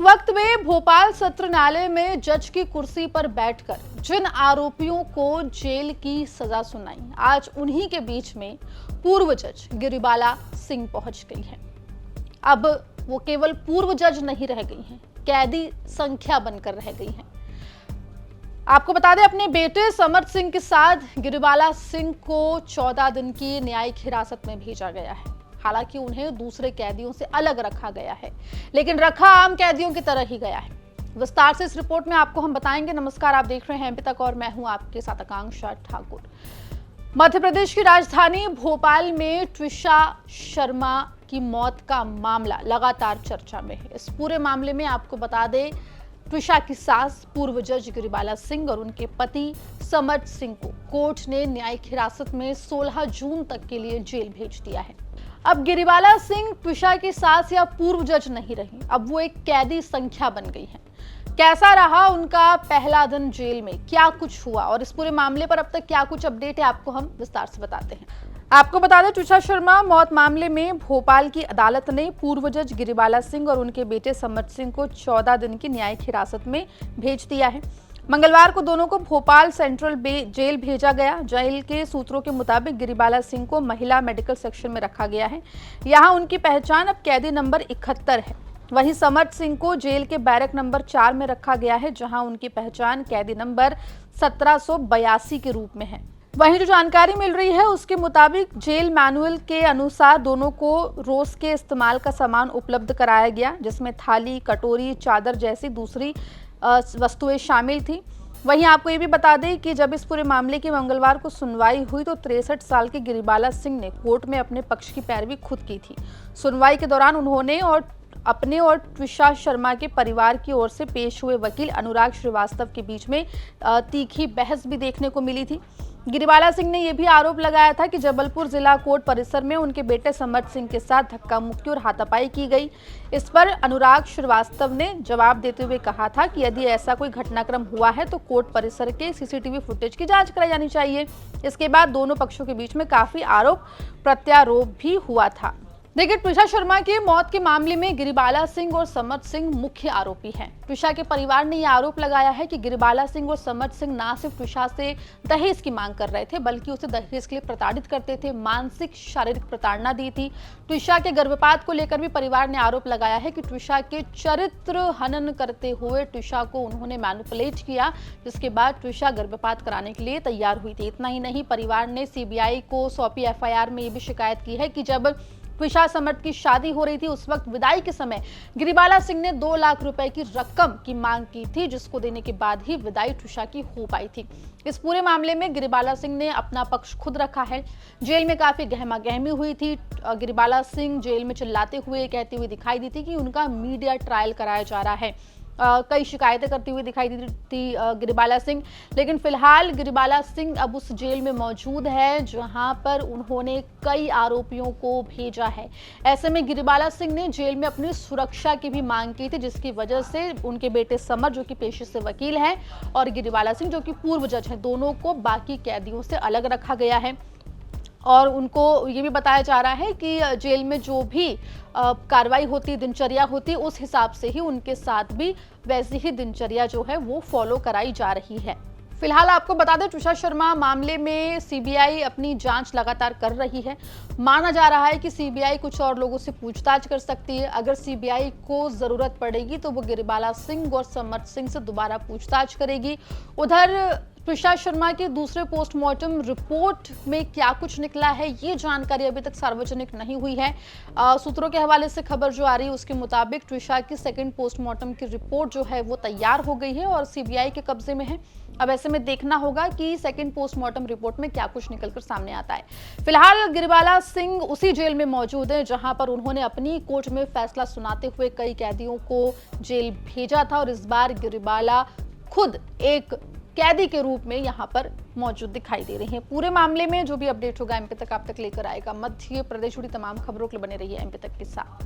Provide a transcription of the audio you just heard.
एक वक्त में भोपाल सत्र न्यायालय में जज की कुर्सी पर बैठकर जिन आरोपियों को जेल की सजा सुनाई, आज उन्हीं के बीच में पूर्व जज गिरिबाला सिंह पहुंच गई है। अब वो केवल पूर्व जज नहीं रह गई हैं, कैदी संख्या बनकर रह गई हैं। आपको बता दें, अपने बेटे समर्थ सिंह के साथ गिरिबाला सिंह को 14 दिन की न्यायिक हिरासत में भेजा गया है। हालांकि उन्हें दूसरे कैदियों से अलग रखा गया है, लेकिन रखा आम कैदियों की तरह ही गया है। विस्तार से इस रिपोर्ट में आपको हम बताएंगे। नमस्कार, आप देख रहे हैं एमपी तक और मैं हूं आपके साथ आकांक्षा ठाकुर। मध्य प्रदेश की राजधानी भोपाल में ट्विशा शर्मा की मौत का मामला लगातार चर्चा में है। इस पूरे मामले में आपको बता दें, ट्विशा की सास पूर्व जज गिरिबाला सिंह और उनके पति समर्थ सिंह को कोर्ट ने न्यायिक हिरासत में 16 जून तक के लिए जेल भेज दिया है। अब गिरिबाला सिंह ट्विशा की सास या पूर्व जज नहीं रही, अब वो एक कैदी संख्या बन गई है। कैसा रहा उनका पहला दिन जेल में, क्या कुछ हुआ और इस पूरे मामले पर अब तक क्या कुछ अपडेट है, आपको हम विस्तार से बताते हैं। आपको बता दें, ट्विशा शर्मा मौत मामले में भोपाल की अदालत ने पूर्व जज गिरिबाला सिंह और उनके बेटे समर्थ सिंह को 14 दिन की न्यायिक हिरासत में भेज दिया है। मंगलवार को दोनों को भोपाल सेंट्रल जेल भेजा गया। जेल के सूत्रों के मुताबिक गिरिबाला सिंह को महिला मेडिकल सेक्शन में रखा गया है। यहां उनकी पहचान अब कैदी नंबर 71 है। वहीं समर्थ सिंह को जेल के बैरक नंबर 4 में रखा गया है, जहां उनकी पहचान कैदी नंबर 1782 के रूप में है। वहीं जो जानकारी मिल रही है उसके मुताबिक जेल मैनुअल के अनुसार दोनों को रोज के इस्तेमाल का सामान उपलब्ध कराया गया, जिसमें थाली, कटोरी, चादर जैसी दूसरी वस्तुएं शामिल थी। वहीं आपको ये भी बता दें कि जब इस पूरे मामले की मंगलवार को सुनवाई हुई तो 63 साल के गिरिबाला सिंह ने कोर्ट में अपने पक्ष की पैरवी खुद की थी। सुनवाई के दौरान उन्होंने अपने और ट्विशा शर्मा के परिवार की ओर से पेश हुए वकील अनुराग श्रीवास्तव के बीच में तीखी बहस भी देखने को मिली थी। गिरिबाला सिंह ने यह भी आरोप लगाया था कि जबलपुर जिला कोर्ट परिसर में उनके बेटे समर्थ सिंह के साथ धक्का मुक्की और हाथापाई की गई। इस पर अनुराग श्रीवास्तव ने जवाब देते हुए कहा था कि यदि ऐसा कोई घटनाक्रम हुआ है तो कोर्ट परिसर के सीसीटीवी फुटेज की जांच कराई जानी चाहिए। इसके बाद दोनों पक्षों के बीच में काफी आरोप प्रत्यारोप भी हुआ था। देखिए, ट्विशा शर्मा की मौत के मामले में गिरिबाला सिंह और समर्थ सिंह मुख्य आरोपी हैं। ट्विशा के परिवार ने यह आरोप लगाया है कि गिरिबाला सिंह और समर्थ सिंह न सिर्फ ट्विशा से दहेज की मांग कर रहे थे, बल्कि उसे दहेज के लिए प्रताड़ित करते थे, मानसिक शारीरिक प्रताड़ना दी थी। ट्विशा के गर्भपात को लेकर भी परिवार ने आरोप लगाया है कि ट्विशा के चरित्र हनन करते हुए ट्विशा को उन्होंने मैनिपुलेट किया, जिसके बाद ट्विशा गर्भपात कराने के लिए तैयार हुई थी। इतना ही नहीं, परिवार ने सीबीआई को सौंपी एफआईआर में यह भी शिकायत की है कि जब ट्विशा समर्थ की शादी हो रही थी उस वक्त विदाई के समय गिरिबाला सिंह ने 2 लाख रुपए की रकम की मांग की थी, जिसको देने के बाद ही विदाई ट्विशा की हो पाई थी। इस पूरे मामले में गिरिबाला सिंह ने अपना पक्ष खुद रखा है। जेल में काफी गहमा-गहमी हुई थी। गिरिबाला सिंह जेल में चिल्लाते हुए कहती हुई दिखाई दी थी कि उनका मीडिया ट्रायल कराया जा रहा है। कई शिकायतें करती हुई दिखाई दी थी गिरिबाला सिंह, लेकिन फिलहाल गिरिबाला सिंह अब उस जेल में मौजूद है जहां पर उन्होंने कई आरोपियों को भेजा है। ऐसे में गिरिबाला सिंह ने जेल में अपनी सुरक्षा की भी मांग की थी, जिसकी वजह से उनके बेटे समर, जो कि पेशे से वकील हैं, और गिरिबाला सिंह, जो कि पूर्व जज हैं, दोनों को बाकी कैदियों से अलग रखा गया है। और उनको ये भी बताया जा रहा है कि जेल में जो भी कार्रवाई होती, दिनचर्या होती, उस हिसाब से ही उनके साथ भी वैसी ही दिनचर्या जो है वो फॉलो कराई जा रही है। फिलहाल आपको बता दें, ट्विशा शर्मा मामले में सीबीआई अपनी जांच लगातार कर रही है। माना जा रहा है कि सीबीआई कुछ और लोगों से पूछताछ कर सकती है। अगर सीबीआई को जरूरत पड़ेगी तो वो गिरिबाला सिंह और समर्थ सिंह से दोबारा पूछताछ करेगी। उधर ट्विशा शर्मा के दूसरे पोस्टमार्टम रिपोर्ट में क्या कुछ निकला है, ये जानकारी अभी तक सार्वजनिक नहीं हुई है। सूत्रों के हवाले से खबर जो आ रही है उसके मुताबिक ट्विशा की सेकंड पोस्टमार्टम की रिपोर्ट जो है वो तैयार हो गई है और सीबीआई के कब्जे में है। अब ऐसे में देखना होगा कि सेकंड पोस्टमार्टम रिपोर्ट में क्या कुछ निकलकर सामने आता है। फिलहाल गिरिबाला सिंह उसी जेल में मौजूद है जहां पर उन्होंने अपनी कोर्ट में फैसला सुनाते हुए कई कैदियों को जेल भेजा था, और इस बार गिरिबाला खुद एक कैदी के रूप में यहां पर मौजूद दिखाई दे रही हैं। पूरे मामले में जो भी अपडेट होगा एमपी तक आप तक लेकर आएगा। मध्य प्रदेश जुड़ी तमाम खबरों के लिए बने रहिए एमपी तक के साथ।